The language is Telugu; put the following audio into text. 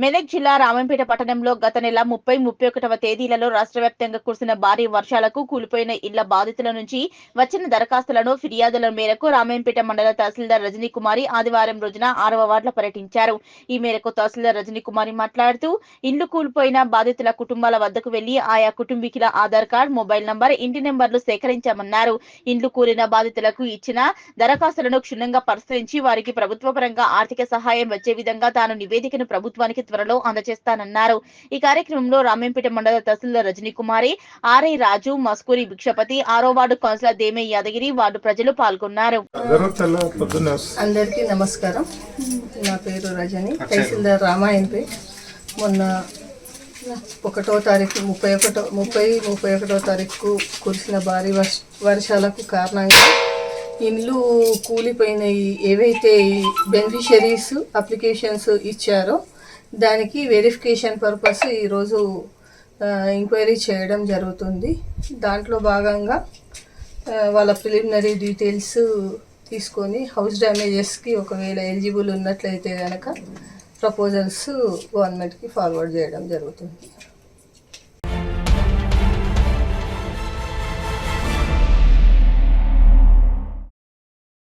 మెదక్ జిల్లా రామంపేట పట్టణంలో గత నెల 30, 31వ తేదీలలో రాష్ట్ర వ్యాప్తంగా కురిసిన భారీ వర్షాలకు కూలిపోయిన ఇళ్ల బాధితుల నుంచి వచ్చిన దరఖాస్తులను, ఫిర్యాదుల మేరకు రామంపేట మండల తహసీల్దార్ రజనీకుమారి ఆదివారం రోజున 6వ వార్డులో పర్యటించారు. ఈ మేరకు తహసీల్దార్ రజనీకుమారి మాట్లాడుతూ, ఇండ్లు కూలిపోయిన బాధితుల కుటుంబాల వద్దకు వెళ్లి ఆయా కుటుంబీకుల ఆధార్ కార్డు, మొబైల్ నంబర్, ఇంటి నెంబర్లు సేకరించామన్నారు. ఇండ్లు కూలిన బాధితులకు ఇచ్చిన దరఖాస్తులను క్షుణ్ణంగా పరిశీలించి వారికి ప్రభుత్వ పరంగా ఆర్థిక సహాయం వచ్చే విధంగా తాను నివేదికను ప్రభుత్వానికి త్వరలో అందజేస్తానన్నారు. ఈ కార్యక్రమంలో రామంపేట మండల తహసీల్దార్ రజనీకుమారి, ఆర్ఐ రాజు, మస్కూరి భిక్షపతి, 6వ వార్డు కౌన్సిలర్ దేమే యాదగిరి, వార్డు ప్రజలు పాల్గొన్నారు. అందరికీ నమస్కారం. నా పేరు రజని, తహసీల్దార్ రామాయణపేట. మొన్న 1వ తారీఖు 31వ తారీఖు కురిసిన భారీ వర్షాలకు కారణంగా ఇండ్లు కూలిపోయినాయి. ఏవైతే బెనిఫిషరీస్ అప్లికేషన్స్ ఇచ్చారో దానికి వెరిఫికేషన్ పర్పస్ ఈరోజు ఎంక్వైరీ చేయడం జరుగుతుంది. దాంట్లో భాగంగా వాళ్ళ ప్రిలిమినరీ డీటెయిల్స్ తీసుకొని హౌస్ డ్యామేజెస్కి ఒకవేళ ఎలిజిబుల్ ఉన్నట్లయితే కనుక ప్రపోజల్స్ గవర్నమెంట్కి ఫార్వర్డ్ చేయడం జరుగుతుంది.